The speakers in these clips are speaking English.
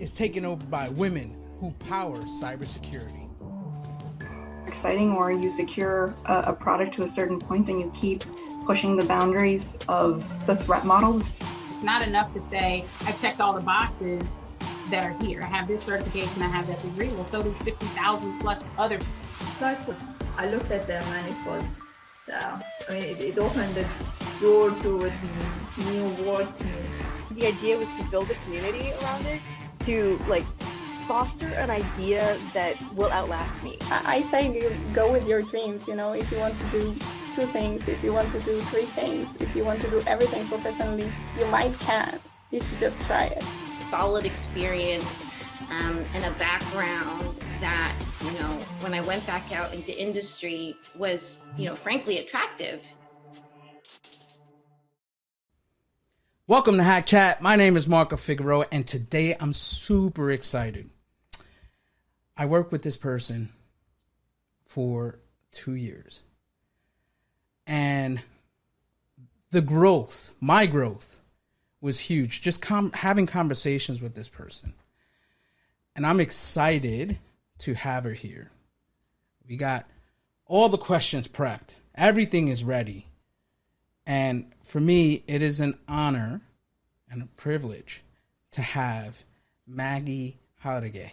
is taken over by women who power cybersecurity. Exciting, or you secure a product to a certain point and you keep pushing the boundaries of the threat model. It's not enough to say, I checked all the boxes that are here. I have this certification, I have that degree. Well, so do 50,000 plus other people. Exactly. I looked at them and it was, it opened the door to a new world to me. The idea was to build a community around it, to foster an idea that will outlast me. I say go with your dreams, if you want to do 2 things, if you want to do 3 things, if you want to do everything professionally, you can. You should just try it. Solid experience and a background that, when I went back out into industry was, frankly attractive. Welcome to Hack Chat. My name is Marco Figueroa, and today I'm super excited. I worked with this person for 2 years, and my growth was huge. Just having conversations with this person, and I'm excited to have her here. We got all the questions prepped. Everything is ready. And for me, it is an honor and a privilege to have Maggie Jauregui.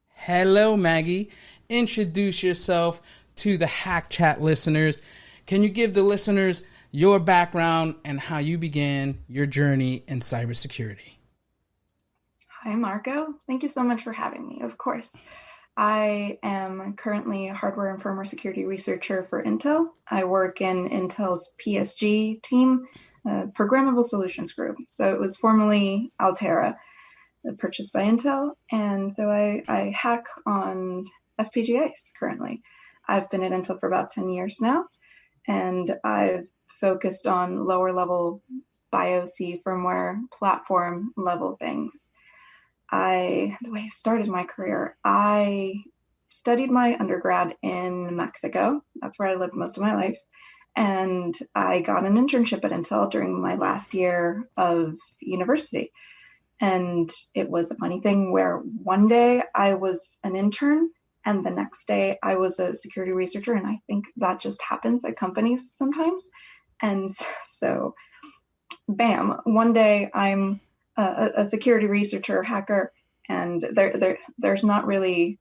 Hello, Maggie. Introduce yourself to the Hack Chat listeners. Can you give the listeners your background and how you began your journey in cybersecurity? Hi, Marco. Thank you so much for having me. Of course. I am currently a hardware and firmware security researcher for Intel. I work in Intel's PSG team, Programmable Solutions Group. So it was formerly Altera, purchased by Intel. And so I hack on FPGAs currently. I've been at Intel for about 10 years now, and I've focused on lower level BIOS firmware platform level things. The way I started my career, I studied my undergrad in Mexico. That's where I lived most of my life. And I got an internship at Intel during my last year of university. And it was a funny thing where one day I was an intern and the next day I was a security researcher. And I think that just happens at companies sometimes. And so, bam, one day I'm a security researcher, hacker, and there's not really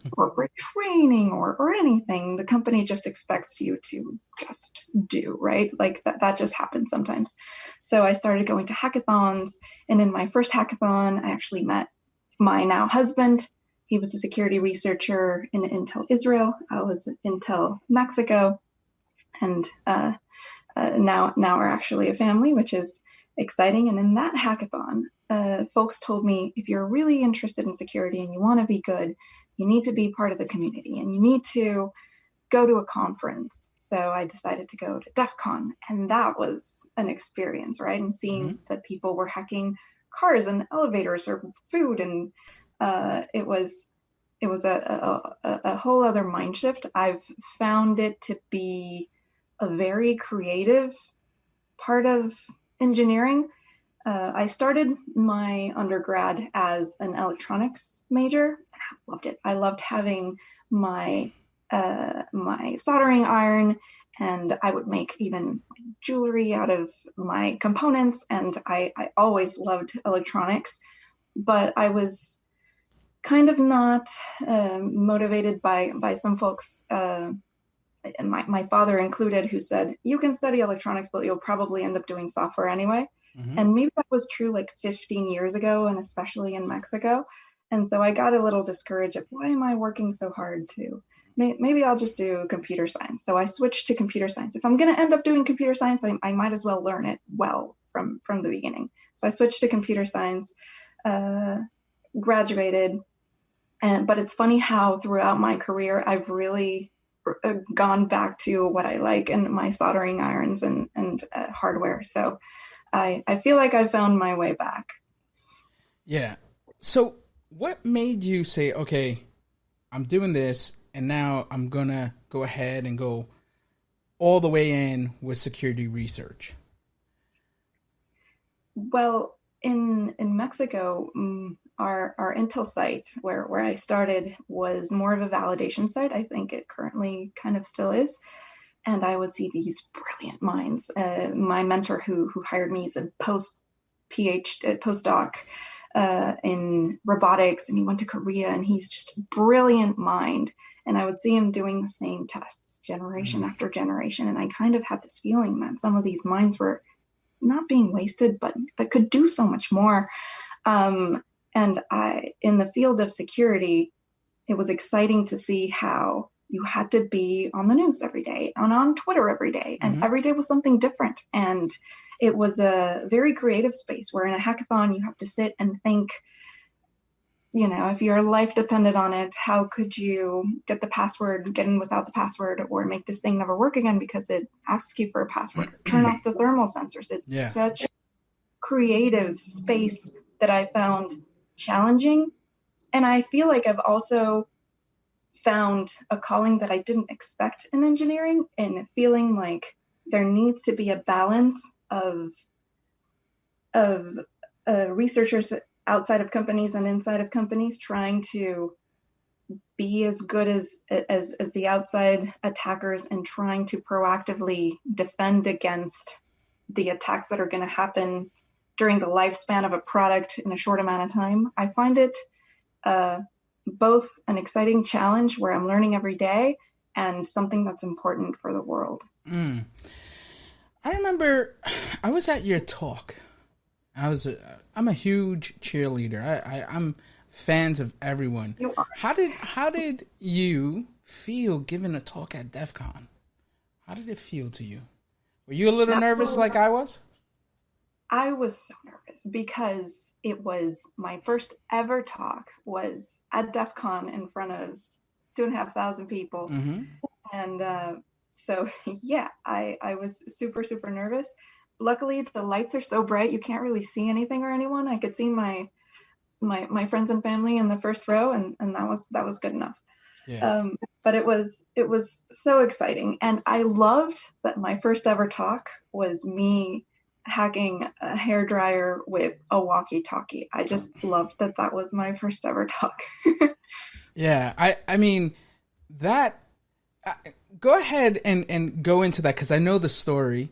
corporate training or anything. The company just expects you to just do, right? That just happens sometimes. So I started going to hackathons, and in my first hackathon, I actually met my now husband. He was a security researcher in Intel Israel. I was Intel Mexico, and now we're actually a family, which is exciting. And in that hackathon, folks told me, if you're really interested in security and you want to be good, you need to be part of the community and you need to go to a conference. So I decided to go to DEF CON, and that was an experience, right? And seeing that people were hacking cars and elevators or food, and it was a whole other mind shift. I've found it to be a very creative part of engineering. I started my undergrad as an electronics major, and I loved it. I loved having my soldering iron, and I would make even jewelry out of my components, and I always loved electronics, but I was kind of not motivated by some folks, and my father included, who said, you can study electronics, but you'll probably end up doing software anyway. And maybe that was true 15 years ago, and especially in Mexico. And so I got a little discouraged of, why am I working so hard to? Maybe I'll just do computer science. So I switched to computer science. If I'm going to end up doing computer science, I might as well learn it well from the beginning. So I switched to computer science, graduated. But it's funny how throughout my career, I've really gone back to what I like, and my soldering irons and hardware. So I feel like I found my way back. Yeah. So what made you say, okay, I'm doing this, and now I'm going to go ahead and go all the way in with security research? Well, in Mexico, our Intel site where I started was more of a validation site. I think it currently kind of still is. And I would see these brilliant minds. My mentor who hired me is a postdoc in robotics, and he went to Korea, and he's just a brilliant mind. And I would see him doing the same tests generation after generation. And I kind of had this feeling that some of these minds were not being wasted, but that could do so much more. And in the field of security, it was exciting to see how you had to be on the news every day and on Twitter every day, and every day was something different. And it was a very creative space where in a hackathon you have to sit and think, if your life depended on it, how could you get the password, get in without the password, or make this thing never work again because it asks you for a password, turn off the thermal sensors. It's such a creative space that I found challenging. And I feel like I've also found a calling that I didn't expect in engineering, and feeling like there needs to be a balance of researchers outside of companies and inside of companies trying to be as good as the outside attackers, and trying to proactively defend against the attacks that are going to happen during the lifespan of a product in a short amount of time. I find it both an exciting challenge where I'm learning every day, and something that's important for the world. I remember I was at your talk. I'm a huge cheerleader. I'm fans of everyone. You are. How did you feel giving a talk at DEF CON? How did it feel to you? Were you a little nervous like I was? I was so nervous because it was my first ever talk was at DEF CON in front of 2,500 people. And so, yeah, I was super, super nervous. Luckily, the lights are so bright, you can't really see anything or anyone. I could see my friends and family in the first row, and that was good enough. Yeah. But it was so exciting. And I loved that my first ever talk was me hacking a hairdryer with a walkie-talkie. I just loved that was my first ever talk. Yeah, I mean, that, go ahead and go into that, because I know the story.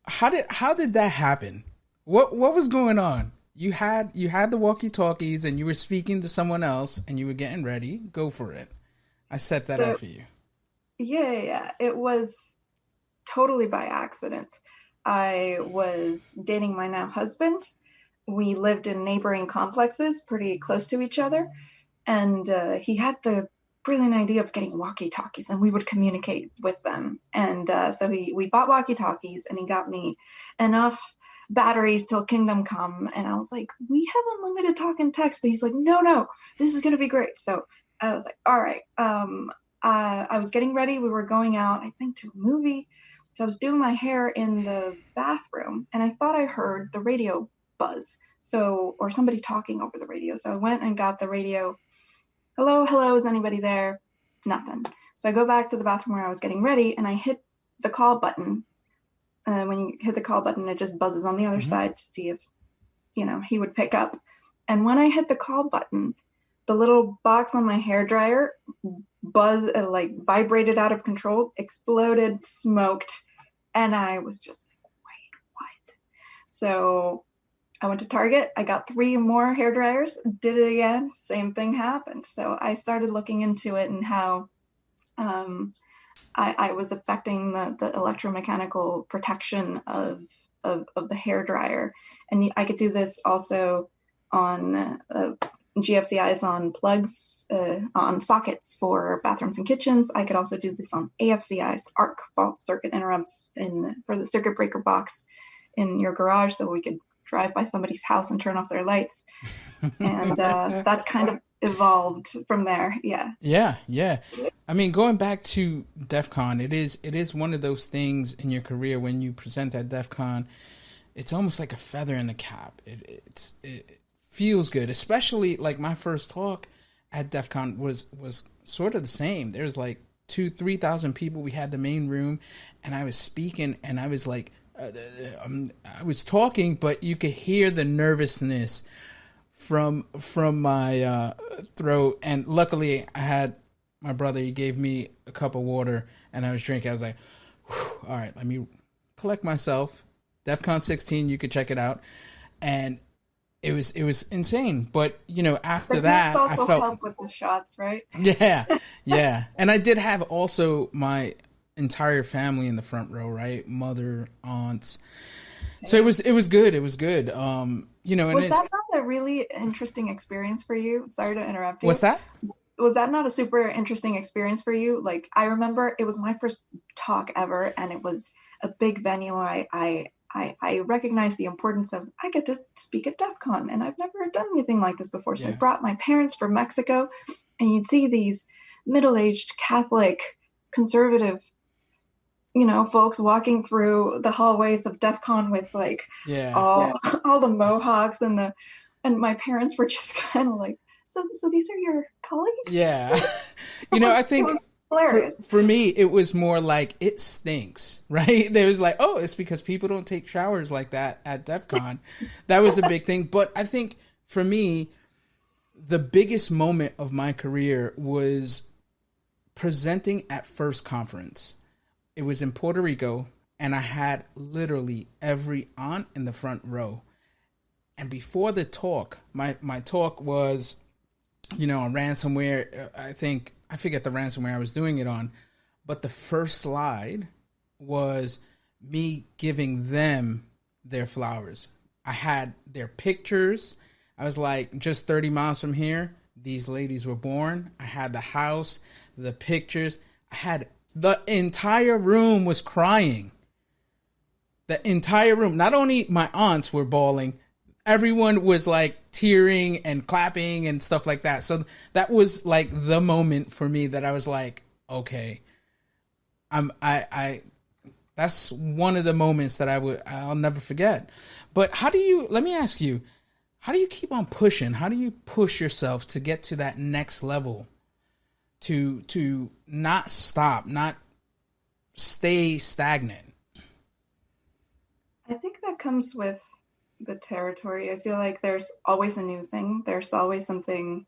How did that happen? What was going on? You had the walkie-talkies and you were speaking to someone else and you were getting ready. Go for it. I set that up for you. Yeah. It was totally by accident. I was dating my now husband. We lived in neighboring complexes pretty close to each other. And he had the brilliant idea of getting walkie-talkies, and we would communicate with them. And so we bought walkie-talkies, and he got me enough batteries till kingdom come. And I was like, we have unlimited talk and text. But he's like, no, this is going to be great. So I was like, all right. I was getting ready. We were going out, I think, to a movie. So I was doing my hair in the bathroom, and I thought I heard the radio buzz. Or somebody talking over the radio. So I went and got the radio. Hello, is anybody there? Nothing. So I go back to the bathroom where I was getting ready, and I hit the call button. When you hit the call button, it just buzzes on the other side to see if, he would pick up. And when I hit the call button, the little box on my hairdryer vibrated out of control, exploded, smoked, and I was just like, wait, what? So I went to Target, I got 3 more hairdryers, did it again, same thing happened. So I started looking into it and how I was affecting the electromechanical protection of the hairdryer. And I could do this also on GFCIs on plugs, on sockets for bathrooms and kitchens. I could also do this on AFCIs, arc fault circuit interrupts for the circuit breaker box in your garage, so we could drive by somebody's house and turn off their lights. And that kind of evolved from there. Yeah. I mean, going back to DEF CON, it is one of those things in your career when you present at DEF CON, it's almost like a feather in the cap. It feels good, especially like my first talk at DEF CON was sort of the same. There's like 2,000-3,000 people. We had the main room, and I was speaking, and I was like I was talking, but you could hear the nervousness from my throat. And luckily, I had my brother. He gave me a cup of water, and I was drinking. I was like, all right, let me collect myself. DEFCON 16, you could check it out. And it was insane. But, you know, after that, also I felt help with the shots, right? Yeah. Yeah. And I did have also my entire family in the front row, right? Mother, aunts. So it was good. It was good. You know, and was that not a really interesting experience for you? Sorry to interrupt you. What's that? Was that not a super interesting experience for you? Like, I remember it was my first talk ever, and it was a big venue. I recognized the importance of, I get to speak at DEF CON, and I've never done anything like this before. So I brought my parents from Mexico, and you'd see these middle-aged Catholic conservative, you know, folks walking through the hallways of DEF CON with like all the mohawks, and my parents were just kind of like, so these are your colleagues? Yeah. You know, I think hilarious. For me, it was more like, it stinks, right? There was like, oh, it's because people don't take showers like that at DEF CON. That was a big thing. But I think for me, the biggest moment of my career was presenting at First Conference. It was in Puerto Rico, and I had literally every aunt in the front row. And before the talk, my talk was, you know, on ransomware. I forget the ransomware I was doing it on, but the first slide was me giving them their flowers. I had their pictures. I was like, just 30 miles from here, these ladies were born. I had the house, the pictures. I had the entire room was crying. The entire room. Not only my aunts were bawling, everyone was like tearing and clapping and stuff like that. So that was like the moment for me that I was like, okay, that's one of the moments that I'll never forget. But let me ask you, how do you keep on pushing? How do you push yourself to get to that next level? To not stop, not stay stagnant? I think that comes with the territory. I feel like there's always a new thing. There's always something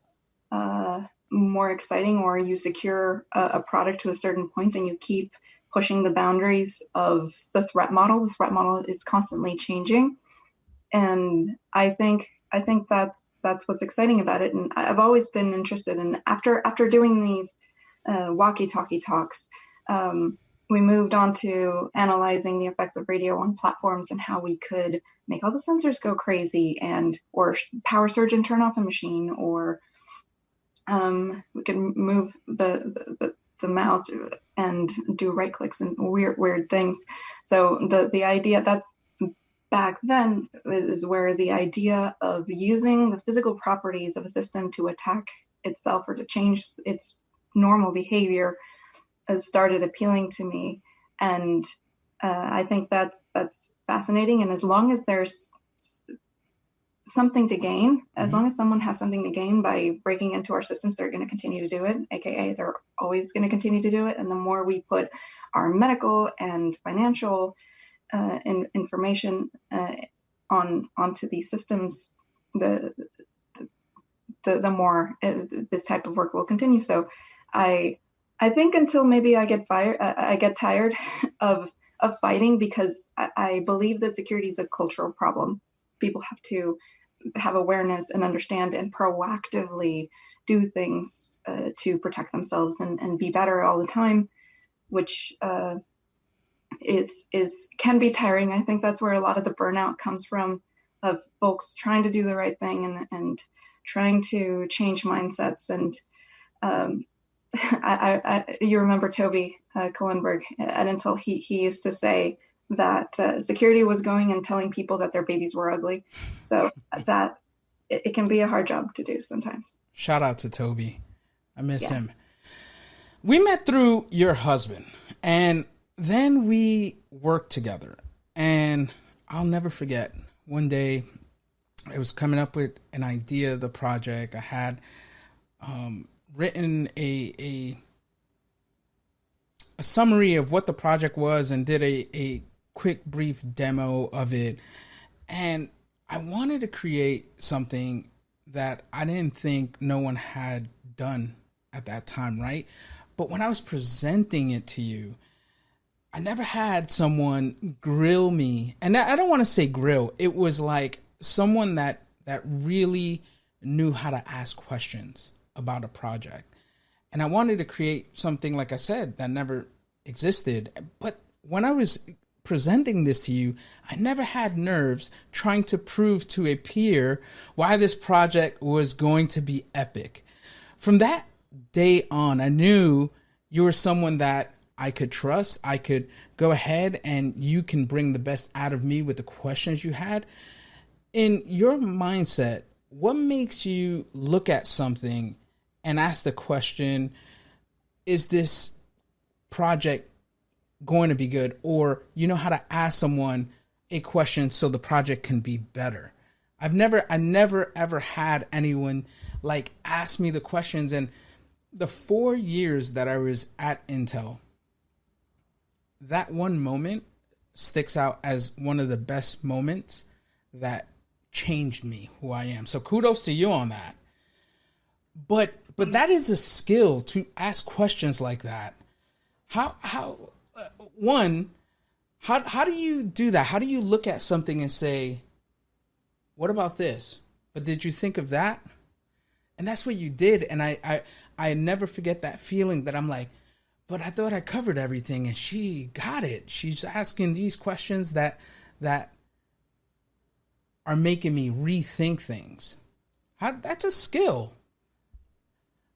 more exciting, or you secure a product to a certain point and you keep pushing the boundaries of the threat model. The threat model is constantly changing. And I think that's what's exciting about it. And I've always been interested in, after doing these walkie-talkie talks, we moved on to analyzing the effects of radio on platforms and how we could make all the sensors go crazy, or power surge and turn off a machine, or we can move the mouse and do right clicks and weird things. So the idea that's back then is where the idea of using the physical properties of a system to attack itself or to change its normal behavior has started appealing to me. And I think that's fascinating. And as long as there's something to gain, as long as someone has something to gain by breaking into our systems, they're going to continue to do it, aka they're always going to continue to do it. And the more we put our medical and financial information onto these systems, the more this type of work will continue. So I think until maybe I get tired of fighting, because I believe that security is a cultural problem. People have to have awareness and understand and proactively do things to protect themselves and be better all the time, which can be tiring. I think that's where a lot of the burnout comes from, of folks trying to do the right thing and trying to change mindsets. And you remember Toby Kohlenberg at Intel, he used to say that security was going and telling people that their babies were ugly. So that it can be a hard job to do sometimes. Shout out to Toby. I miss him. We met through your husband, and then we worked together. And I'll never forget, one day I was coming up with an idea of the project. I had written a summary of what the project was and did a quick, brief demo of it. And I wanted to create something that I didn't think no one had done at that time, right? But when I was presenting it to you, I never had someone grill me. And I don't want to say grill. It was like someone that really knew how to ask questions about a project. And I wanted to create something, like I said, that never existed. But when I was presenting this to you, I never had nerves trying to prove to a peer why this project was going to be epic. From that day on, I knew you were someone that I could trust. I could go ahead and you can bring the best out of me with the questions you had. In your mindset, what makes you look at something and ask the question, is this project going to be good? Or you know how to ask someone a question so the project can be better. I never ever had anyone like ask me the questions. And the 4 years that I was at Intel, that one moment sticks out as one of the best moments that changed me, who I am. So kudos to you on that. But that is a skill, to ask questions like that. How do you do that? How do you look at something and say, what about this? But did you think of that? And that's what you did. And I never forget that feeling that I'm like, but I thought I covered everything and she got it. She's asking these questions that are making me rethink things. That's a skill.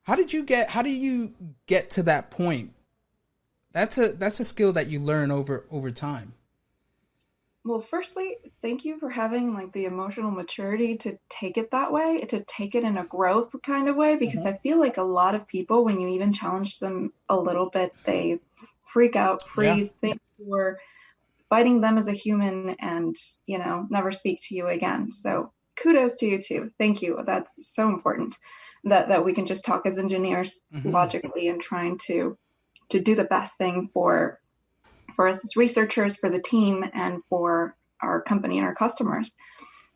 How do you get to that point? That's a skill that you learn over time. Well, firstly, thank you for having like the emotional maturity to take it that way, to take it in a growth kind of way, because I feel like a lot of people, when you even challenge them a little bit, they freak out, freeze, think you're fighting them as a human and, never speak to you again. So kudos to you too. Thank you. That's so important that we can just talk as engineers logically and trying to do the best thing for us as researchers, for the team, and for our company and our customers.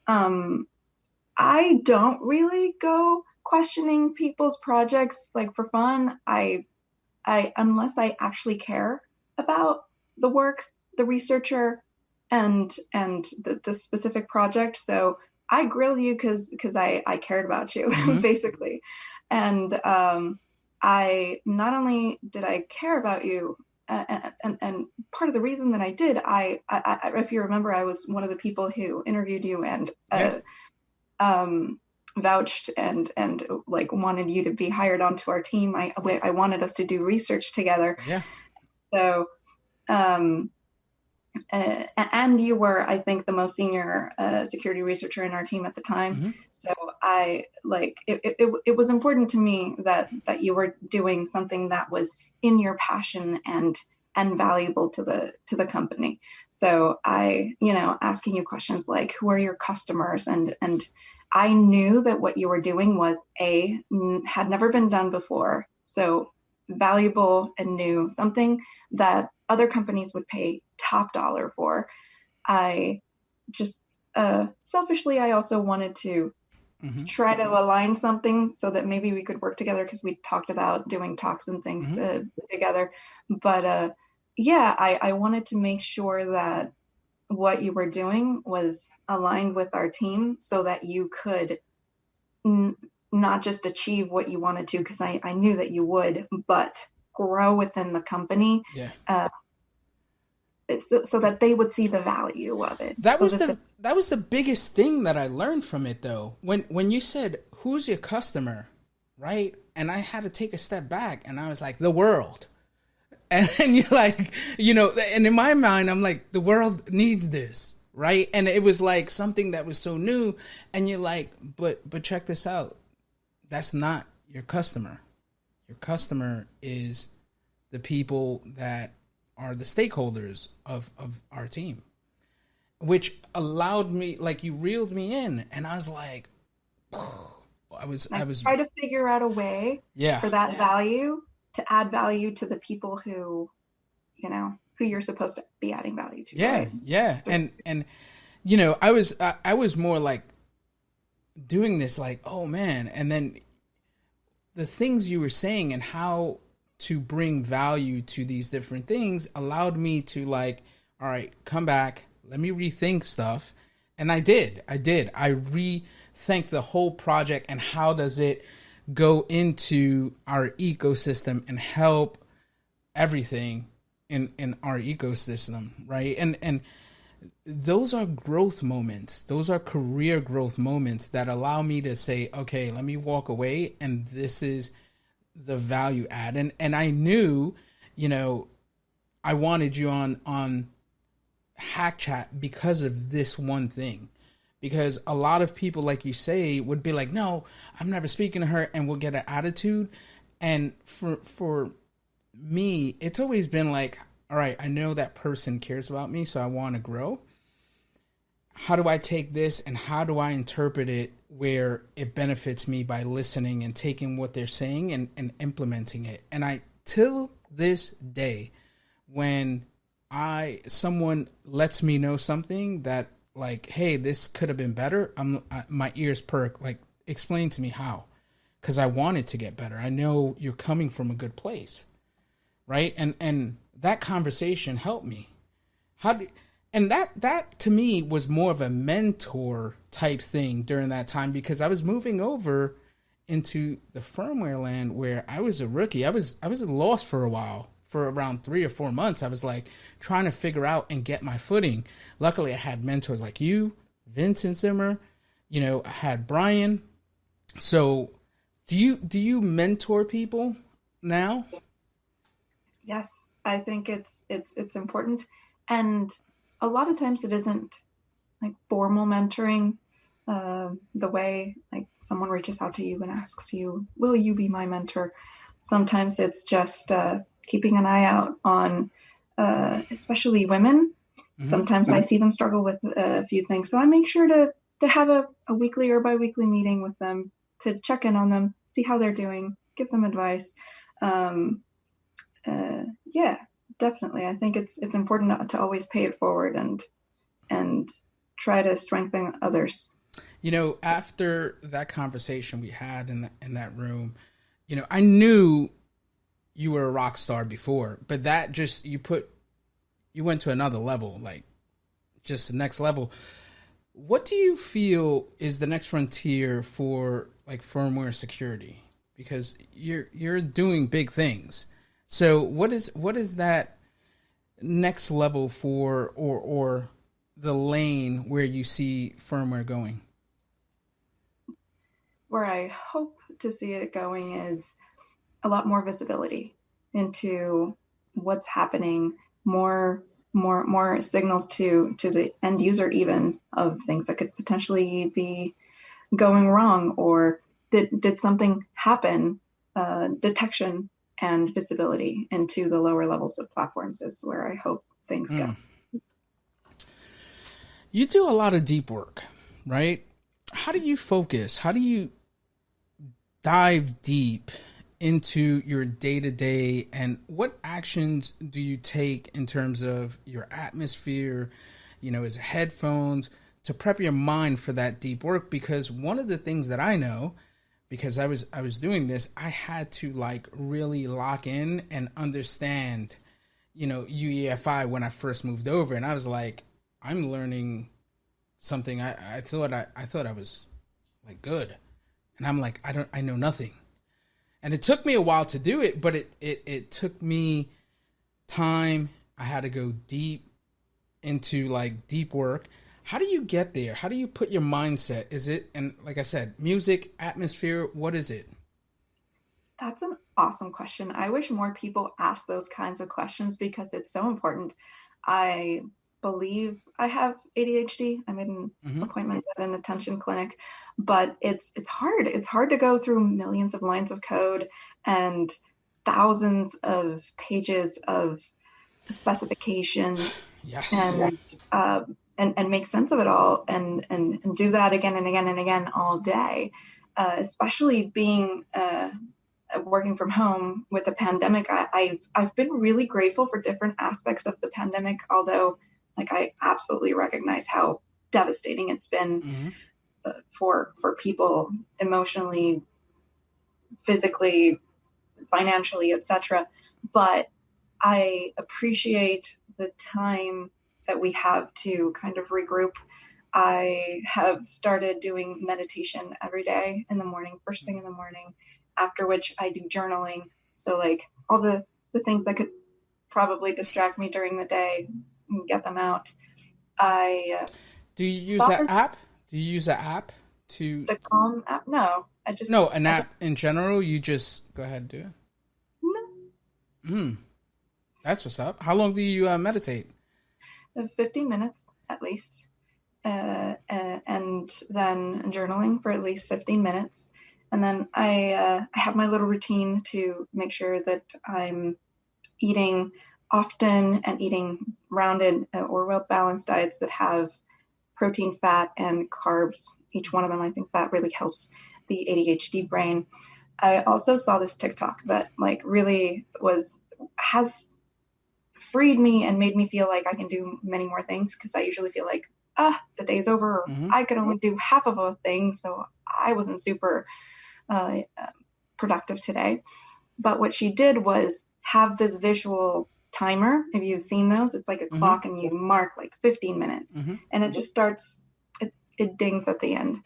I don't really go questioning people's projects like for fun. I unless I actually care about the work, the researcher, and the specific project. So I grill you because I cared about you, basically. And I not only did I care about you, and part of the reason that I did, I if you remember, I was one of the people who interviewed you and vouched and like wanted you to be hired onto our team. I wanted us to do research together. Yeah. So, and you were, I think, the most senior security researcher in our team at the time. So I it was important to me that you were doing something that was in your passion and valuable to the company. So I, asking you questions like, who are your customers? And I knew that what you were doing was had never been done before. So valuable and new, something that other companies would pay top dollar for. I just selfishly, I also wanted to try to align something so that maybe we could work together, because we talked about doing talks and things together. But I wanted to make sure that what you were doing was aligned with our team so that you could not just achieve what you wanted to, because I knew that you would, but grow within the company. So that they would see the value of it. That was the biggest thing that I learned from it, though. When you said, who's your customer, right? And I had to take a step back and I was like, the world. And you're like, and in my mind, I'm like, the world needs this, right? And it was like something that was so new. And you're like, but check this out. That's not your customer. Your customer is the people that are the stakeholders of our team, which allowed me, like, you reeled me in, and I was like, I was try to figure out a way for that value to add value to the people who, who you're supposed to be adding value to. Yeah, right? yeah. And you know, I was more like doing this like, oh man, and then the things you were saying and how to bring value to these different things allowed me to like, all right, come back, let me rethink stuff. And I did. I rethink the whole project and how does it go into our ecosystem and help everything in our ecosystem, right? And those are growth moments. Those are career growth moments that allow me to say, okay, let me walk away and this is the value add. And I knew, you know, I wanted you on Hack Chat because of this one thing. Because a lot of people, like you say, would be like, no, I'm never speaking to her, and we'll get an attitude. And for me, it's always been like, all right, I know that person cares about me, so I want to grow. How do I take this and how do I interpret it where it benefits me by listening and taking what they're saying and implementing it? And I, till this day, when someone lets me know something that like, hey, this could have been better, my ears perk, like, explain to me how, because I want it to get better. I know you're coming from a good place, right? And that conversation helped me. And that to me was more of a mentor type thing during that time, because I was moving over into the firmware land where I was a rookie. I was lost for a while. For around 3 or 4 months, I was like trying to figure out and get my footing. Luckily, I had mentors like you, Vincent Zimmer, you know, I had Brian. So do you mentor people now? Yes, I think it's important. And a lot of times it isn't like formal mentoring, the way like someone reaches out to you and asks you, will you be my mentor? Sometimes it's just keeping an eye out on especially women. Mm-hmm. Sometimes I see them struggle with a few things. So I make sure to have a weekly or biweekly meeting with them to check in on them, see how they're doing, give them advice. Yeah, definitely. I think it's important to always pay it forward and try to strengthen others. You know, after that conversation we had in that room, you know, I knew you were a rock star before, but that just, you went to another level, like just the next level. What do you feel is the next frontier for like firmware security? Because you're doing big things. So what is that next level for, or the lane where you see firmware going? Where I hope to see it going is a lot more visibility into what's happening, more signals to the end user, even of things that could potentially be going wrong, or did something happen. Detection and visibility into the lower levels of platforms is where I hope things go. You do a lot of deep work, right? How do you focus? How do you dive deep into your day-to-day, and what actions do you take in terms of your atmosphere, you know, as headphones, to prep your mind for that deep work? Because one of the things that I know, because I was doing this, I had to like really lock in and understand, you know, UEFI when I first moved over, and I was like, I'm learning something. I thought I was like good, and I'm like, I know nothing. And it took me a while to do it, but it took me time. I had to go deep into like deep work. How do you get there? How do you put your mindset? Is it, and like I said, music, atmosphere, what is it? That's an awesome question. I wish more people ask those kinds of questions because it's so important. I believe I have ADHD. I made an appointment at an attention clinic, but it's hard. It's hard to go through millions of lines of code and thousands of pages of specifications. Yes. And make sense of it all and do that again and again and again all day, especially being a working from home with the pandemic, I've been really grateful for different aspects of the pandemic, although like I absolutely recognize how devastating it's been for people emotionally, physically, financially, etc. But I appreciate the time that we have to kind of regroup. I have started doing meditation every day in the morning, first thing in the morning, after which I do journaling. So like all the things that could probably distract me during the day, get them out. Do you use an app? Do you use an app to the Calm app? No, an app in general. You just go ahead and do it. No. That's what's up. How long do you meditate? 15 minutes at least, and then journaling for at least 15 minutes. And then I have my little routine to make sure that I'm eating often and eating rounded or well-balanced diets that have protein, fat, and carbs. Each one of them, I think that really helps the ADHD brain. I also saw this TikTok that like really has freed me and made me feel like I can do many more things, because I usually feel like, the day's over, or I could only do half of a thing, so I wasn't super productive today. But what she did was have this visual timer. Have you seen those? It's like a clock and you mark like 15 minutes and it just starts, it dings at the end.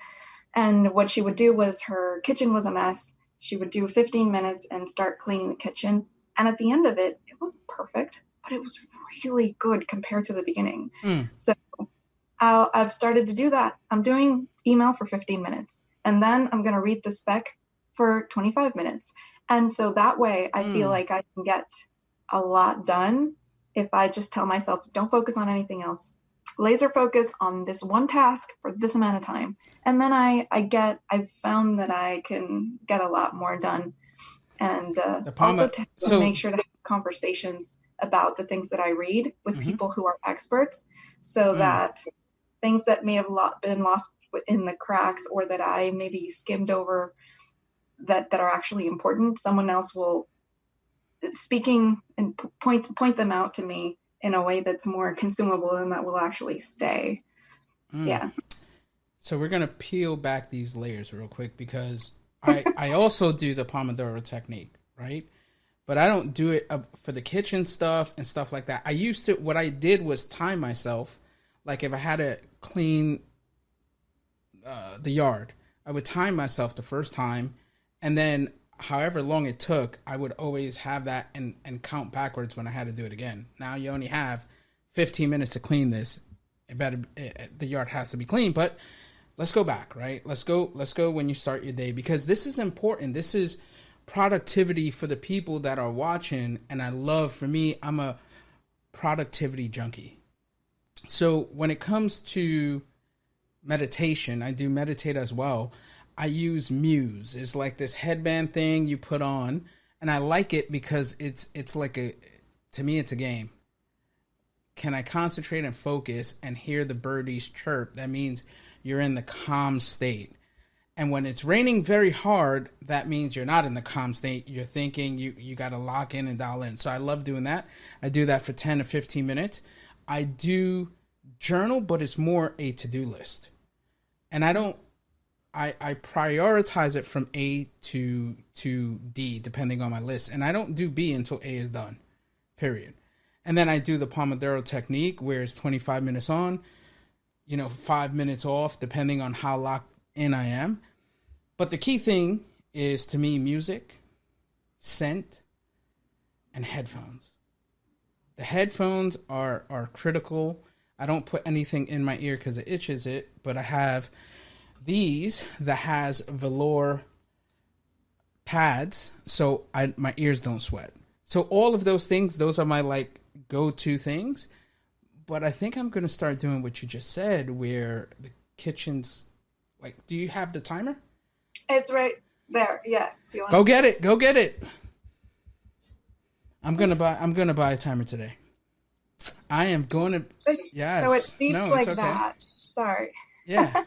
And what she would do was, her kitchen was a mess. She would do 15 minutes and start cleaning the kitchen. And at the end of it, it wasn't perfect, but it was really good compared to the beginning. So I've started to do that. I'm doing email for 15 minutes, and then I'm going to read the spec for 25 minutes. And so that way I feel like I can get a lot done if I just tell myself, don't focus on anything else. Laser focus on this one task for this amount of time. And then I've found that I can get a lot more done. And also to make sure to have conversations about the things that I read with people who are experts, so that things that may have been lost in the cracks, or that I maybe skimmed over that are actually important, someone else will speaking and point them out to me in a way that's more consumable and that will actually stay. Yeah. So we're going to peel back these layers real quick, because I also do the Pomodoro technique, right? But I don't do it for the kitchen stuff and stuff like that. What I did was time myself. Like if I had to clean the yard, I would time myself the first time, and then however long it took, I would always have that and count backwards when I had to do it again. Now you only have 15 minutes to clean this. The yard has to be clean, but let's go back, right? Let's go when you start your day, because this is important. This is productivity for the people that are watching. And for me, I'm a productivity junkie. So when it comes to meditation, I do meditate as well. I use Muse. It's like this headband thing you put on, and I like it because it's like to me it's a game. Can I concentrate and focus and hear the birdies chirp? That means you're in the calm state. And when it's raining very hard, that means you're not in the calm state. You're thinking, you got to lock in and dial in. So I love doing that. I do that for 10 to 15 minutes. I do journal, but it's more a to-do list. And I prioritize it from A to D, depending on my list. And I don't do B until A is done, period. And then I do the Pomodoro technique, where it's 25 minutes on, 5 minutes off, depending on how locked in I am. But the key thing is, to me, music, scent, and headphones. The headphones are critical. I don't put anything in my ear because it itches it, but I have these that has velour pads, so my ears don't sweat. So all of those things, those are my go-to things. But I think I'm going to start doing what you just said, where the kitchen's do you have the timer? It's right there. Yeah. Go get it. I'm gonna buy a timer today. I am going to. Yes. So it beeps okay. That. Sorry. Yeah.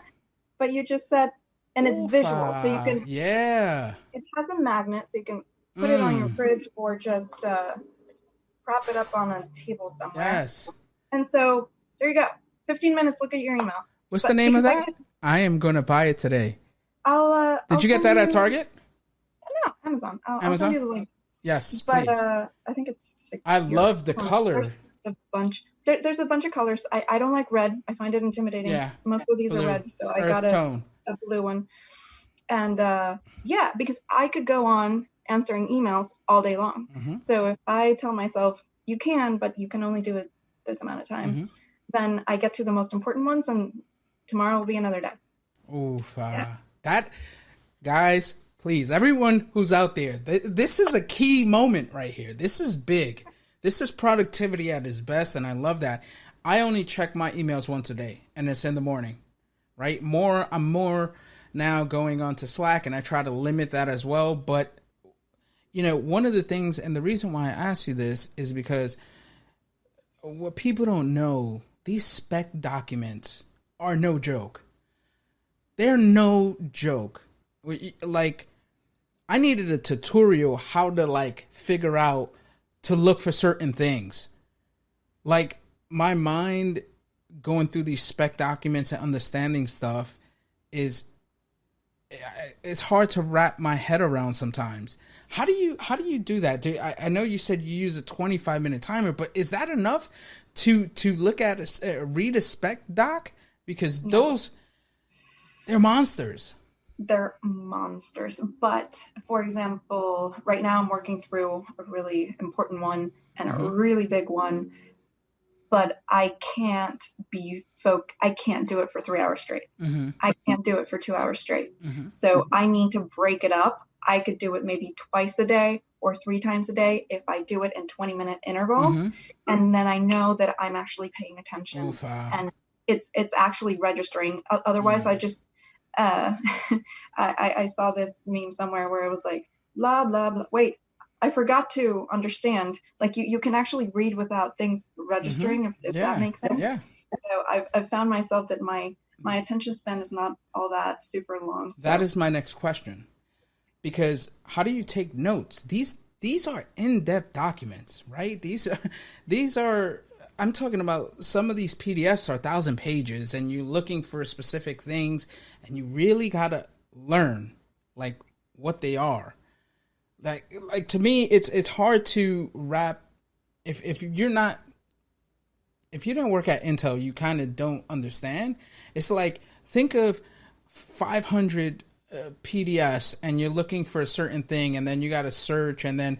But you just said, and it's visual, so you can. Yeah. It has a magnet, so you can put it on your fridge or just prop it up on a table somewhere. Yes. And so there you go. 15 minutes, look at your email. What's the name of that? I am going to buy it today. Did you get that at Target? No, Amazon. I'll send you the link. Yes, but please. I think it's. I love the color. There's a bunch. There's a bunch of colors. I don't like red. I find it intimidating. Yeah. Most of these blue. are red, so I Earth got tone. a blue one. And because I could go on answering emails all day long. Mm-hmm. So if I tell myself you can, but you can only do it this amount of time, then I get to the most important ones, and tomorrow will be another day. Oof. That, guys, please, everyone who's out there, this is a key moment right here. This is big. This is productivity at its best, and I love that. I only check my emails once a day, and it's in the morning, right? I'm more now going on to Slack, and I try to limit that as well. But, one of the things, and the reason why I ask you this is because what people don't know, these spec documents are no joke. They're no joke. Like, I needed a tutorial how to figure out to look for certain things. Like, my mind going through these spec documents and understanding stuff it's hard to wrap my head around sometimes. How do you do that? I know you said you use a 25-minute timer, but is that enough to look at read a spec doc? Because they're monsters. They're monsters. But for example, right now I'm working through a really important one and a really big one, but I can't I can't do it for 3 hours straight. I can't do it for 2 hours straight. So I need to break it up. I could do it maybe twice a day or 3 times a day if I do it in 20-minute intervals. And then I know that I'm actually paying attention. And it's actually registering. Otherwise, I just I saw this meme somewhere where it was like blah blah blah. Wait, I forgot to understand. Like you can actually read without things registering, if that makes sense. Yeah. So I've found myself that my attention span is not all that super long. So. That is my next question, because how do you take notes? These are in-depth documents, right? These are. I'm talking about some of these PDFs are 1,000 pages, and you're looking for specific things, and you really gotta learn what they are. Like to me, it's hard to wrap. If you don't work at Intel, you kind of don't understand. It's like, think of 500 PDFs, and you're looking for a certain thing, and then you got to search, and then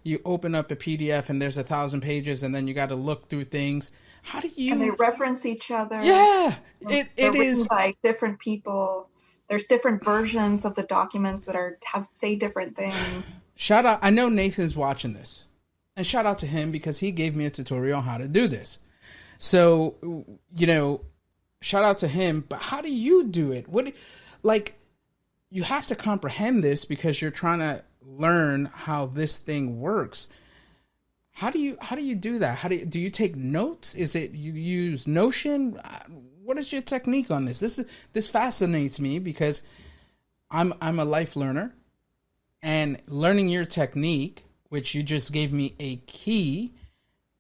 you open up a PDF and there's 1,000 pages, and then you got to look through things. How do you? And they reference each other. Yeah, it is by different people. There's different versions of the documents that say different things. Shout out! I know Nathan's watching this, and shout out to him because he gave me a tutorial on how to do this. So shout out to him. But how do you do it? You have to comprehend this because you're trying to learn how this thing works. How do you do that? Do you take notes? Is it you use Notion? What is your technique on this? This fascinates me because I'm a life learner, and learning your technique, which you just gave me a key,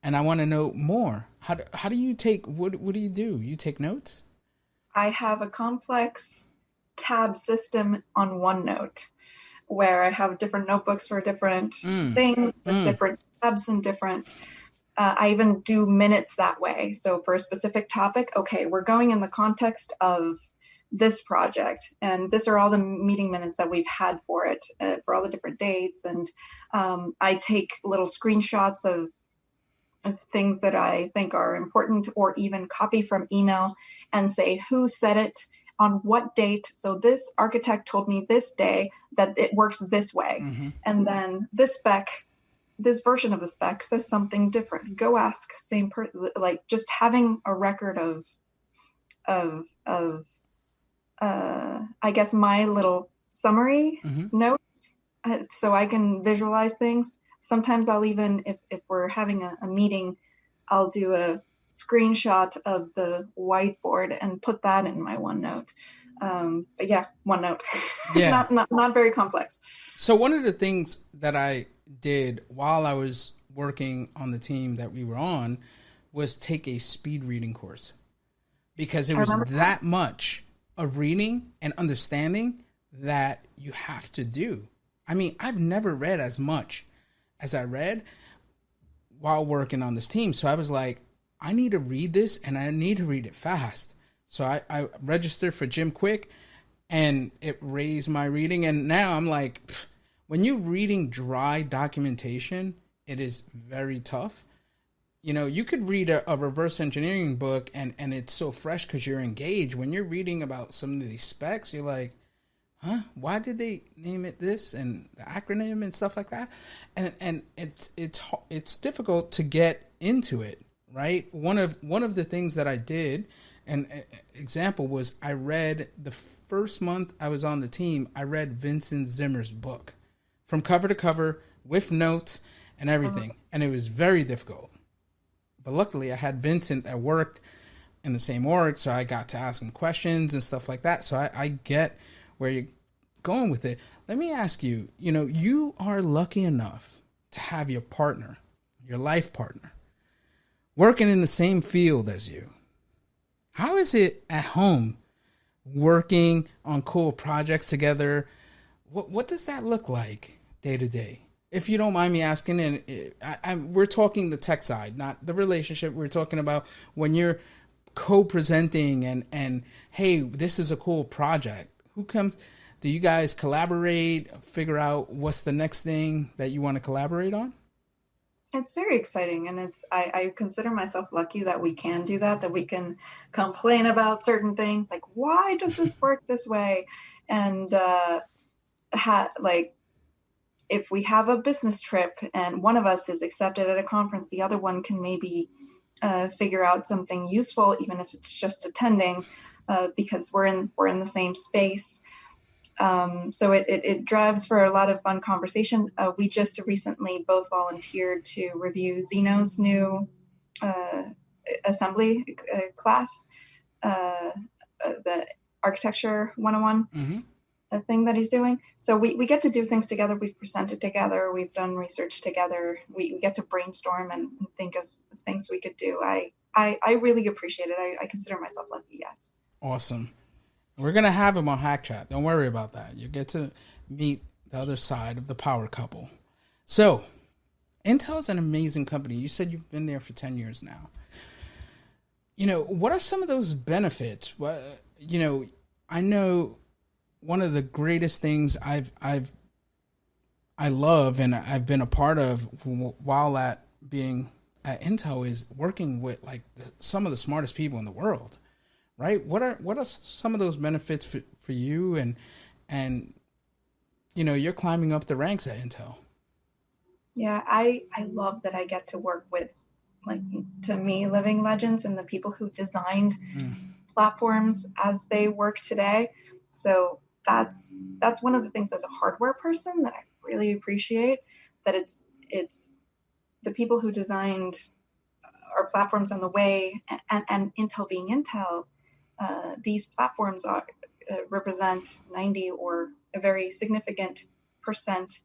and I want to know more. How do you take? What do? You take notes? I have a complex tab system on OneNote where I have different notebooks for different things with different tabs and different I even do minutes that way. So for a specific topic, okay, we're going in the context of this project, and these are all the meeting minutes that we've had for it, for all the different dates. And I take little screenshots of things that I think are important, or even copy from email and say who said it on what date. So this architect told me this day that it works this way. And then this version of the spec says something different. Go ask same person. Like just having a record of I guess my little summary notes, so I can visualize things. Sometimes I'll even, if we're having a meeting, I'll do a screenshot of the whiteboard and put that in my OneNote. But yeah, OneNote. Yeah. not very complex. So one of the things that I did while I was working on the team that we were on was take a speed reading course, because it was that much of reading and understanding that you have to do. I mean, I've never read as much as I read while working on this team. So I was like, I need to read this, and I need to read it fast. So I registered for Jim Quick, and it raised my reading. And now I'm like, when you're reading dry documentation, it is very tough. You know, you could read a reverse engineering book and it's so fresh because you're engaged. When you're reading about some of these specs, you're like, huh? Why did they name it this, and the acronym and stuff like that? And it's difficult to get into it, right? One of the things that I did, an example was, I read the first month I was on the team, I read Vincent Zimmer's book from cover to cover with notes and everything. And it was very difficult. But luckily I had Vincent that worked in the same org, so I got to ask him questions and stuff like that. So I get where you're going with it. Let me ask you, you know, you are lucky enough to have your partner, your life partner, working in the same field as you. How is it at home working on cool projects together? What does that look like day to day? If you don't mind me asking, and we're talking the tech side, not the relationship. We're talking about when you're co-presenting and hey, this is a cool project. Who comes? Do you guys collaborate, figure out what's the next thing that you want to collaborate on? It's very exciting, and I consider myself lucky that we can do that we can complain about certain things, like, why does this work this way? And like, if we have a business trip and one of us is accepted at a conference, the other one can maybe figure out something useful, even if it's just attending, because we're in the same space. So it drives for a lot of fun conversation. We just recently both volunteered to review Zeno's new assembly class, the Architecture 101 thing that he's doing. So we get to do things together. We've presented together. We've done research together. We get to brainstorm and think of things we could do. I really appreciate it. I consider myself lucky, yes. Awesome. We're going to have him on Hack Chat. Don't worry about that. You get to meet the other side of the power couple. So, Intel's an amazing company. You said you've been there for 10 years now. You know, what are some of those benefits? You know, I know one of the greatest things I love and I've been a part of while being at Intel is working with like some of the smartest people in the world. Right? What are some of those benefits for you and you know, you're climbing up the ranks at Intel? Yeah, I love that I get to work with, like, to me, living legends and the people who designed platforms as they work today. So that's one of the things as a hardware person that I really appreciate, that it's the people who designed our platforms on the way, and Intel being Intel. These platforms represent 90 or a very significant percent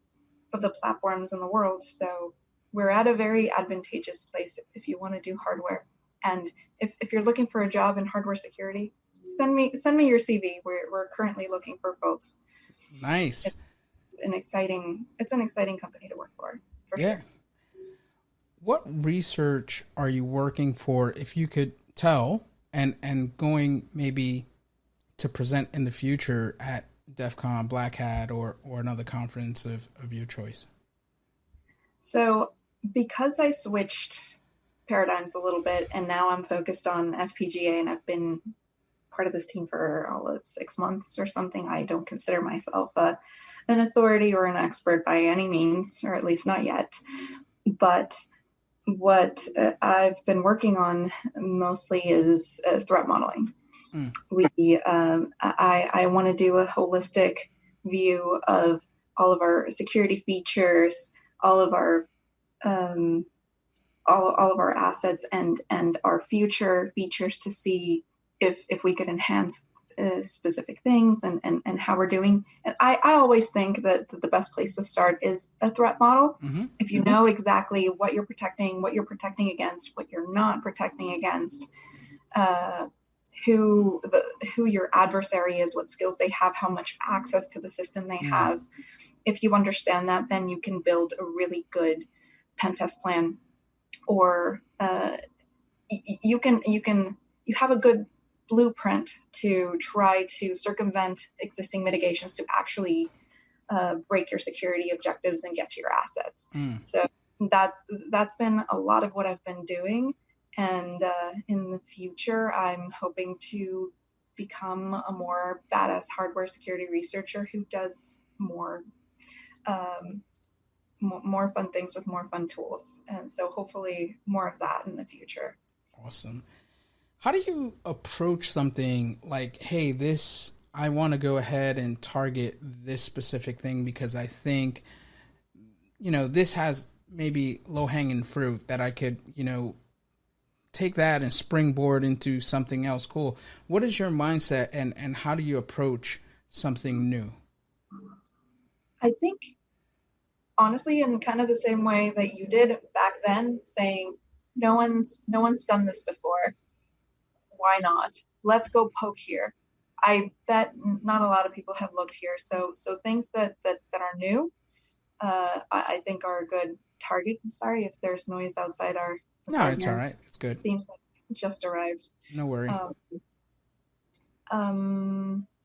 of the platforms in the world. So we're at a very advantageous place if you want to do hardware. And if you're looking for a job in hardware security, send me your CV. We're currently looking for folks. Nice. It's an exciting company to work for yeah. Sure. What research are you working for, if you could tell? And going maybe to present in the future at DEF CON, Black Hat, or another conference of your choice? So because I switched paradigms a little bit and now I'm focused on FPGA and I've been part of this team for all of 6 months or something, I don't consider myself an authority or an expert by any means, or at least not yet. But what I've been working on mostly is threat modeling. I want to do a holistic view of all of our security features, all of our assets, and our future features, to see if we could enhance specific things and how we're doing. And I always think that the best place to start is a threat model. Mm-hmm. If you know exactly what you're protecting against, what you're not protecting against, who your adversary is, what skills they have, how much access to the system they have. If you understand that, then you can build a really good pen test plan, or you have a good blueprint to try to circumvent existing mitigations to actually break your security objectives and get to your assets. So that's been a lot of what I've been doing. And in the future, I'm hoping to become a more badass hardware security researcher who does more fun things with more fun tools. And so hopefully more of that in the future. Awesome. How do you approach something like, hey, I want to go ahead and target this specific thing because I think, this has maybe low-hanging fruit that I could, take that and springboard into something else cool. What is your mindset and how do you approach something new? I think, honestly, in kind of the same way that you did back then, saying, no one's done this before. Why not? Let's go poke here. I bet not a lot of people have looked here. So things that are new, I think are a good target. I'm sorry if there's noise outside our No, it's all right. It's good. Seems like it just arrived. No worry.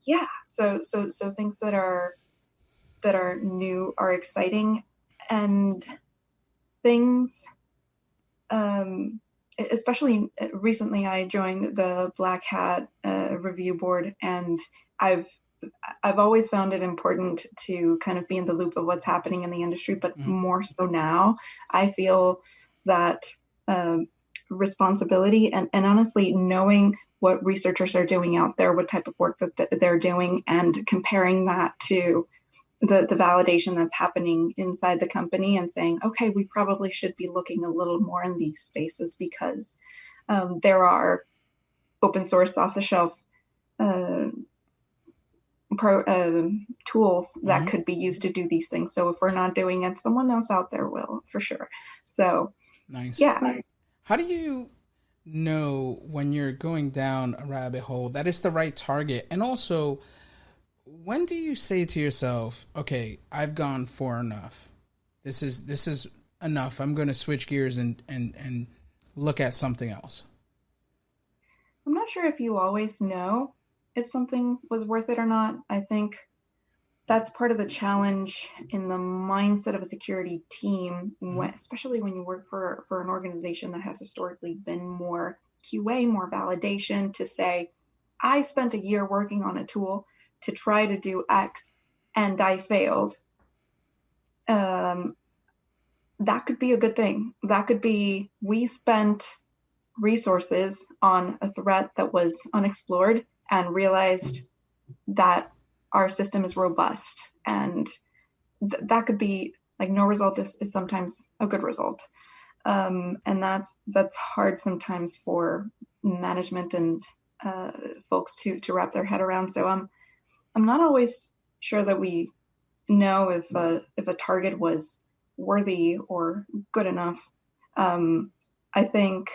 Yeah. So things that are new are exciting, and things, especially recently I joined the Black Hat review board, and I've always found it important to kind of be in the loop of what's happening in the industry, but more so now I feel that responsibility and honestly knowing what researchers are doing out there, what type of work that they're doing, and comparing that to the validation that's happening inside the company and saying, okay, we probably should be looking a little more in these spaces because there are open source off the shelf tools that could be used to do these things. So if we're not doing it, someone else out there will, for sure. So nice. Yeah. How do you know when you're going down a rabbit hole that it's the right target? And also, when do you say to yourself, okay, I've gone far enough. This is enough. I'm going to switch gears and look at something else. I'm not sure if you always know if something was worth it or not. I think that's part of the challenge in the mindset of a security team, especially when you work for an organization that has historically been more QA, more validation, to say, I spent a year working on a tool to try to do X and I failed. That could be a good thing. That could be, we spent resources on a threat that was unexplored and realized that our system is robust, and that could be like, no result is sometimes a good result. And that's hard sometimes for management and folks to wrap their head around. So I'm not always sure that we know if a target was worthy or good enough. I think,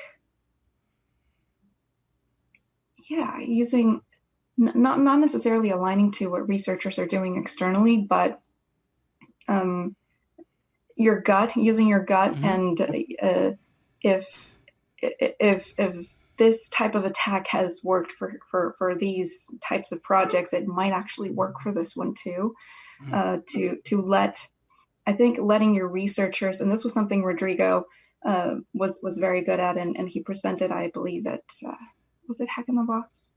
using not necessarily aligning to what researchers are doing externally, but using your gut, and if this type of attack has worked for these types of projects, it might actually work for this one too. Letting your researchers, and this was something Rodrigo was very good at, and he presented, I believe, at was it Hack in the Box?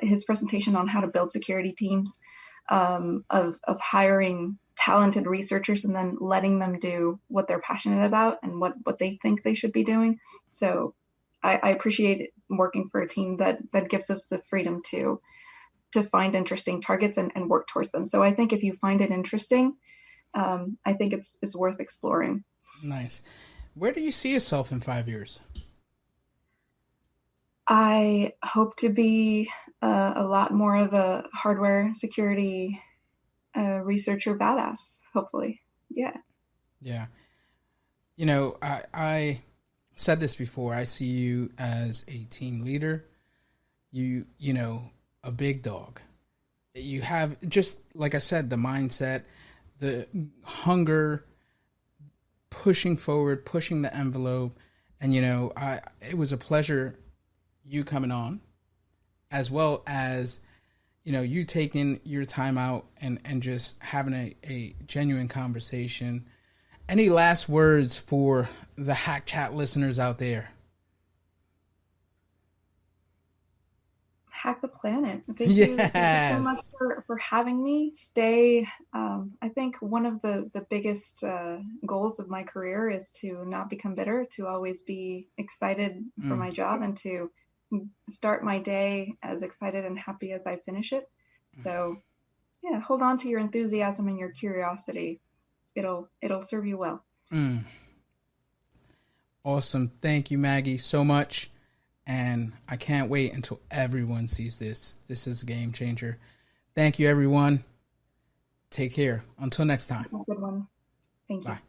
His presentation on how to build security teams, of hiring talented researchers and then letting them do what they're passionate about and what they think they should be doing. So I appreciate working for a team that gives us the freedom to find interesting targets and work towards them. So I think if you find it interesting, I think it's worth exploring. Nice. Where do you see yourself in 5 years? I hope to be a lot more of a hardware security researcher badass, hopefully. Yeah. Yeah. You know, I said this before. I see you as a team leader. You know, a big dog. You have, just like I said, the mindset, the hunger, pushing forward, pushing the envelope. And, you know, it was a pleasure you coming on, as well as, you know, you taking your time out and just having a genuine conversation. Any last words for the Hack Chat listeners out there? Hack the planet. Thank you so much for having me. I think one of the biggest goals of my career is to not become bitter, to always be excited for my job, and to start my day as excited and happy as I finish it. So yeah, hold on to your enthusiasm and your curiosity. It'll serve you well. Awesome. Thank you, Maggie, so much. And I can't wait until everyone sees this. This is a game changer. Thank you, everyone. Take care. Until next time. Good one. Thank you. Bye.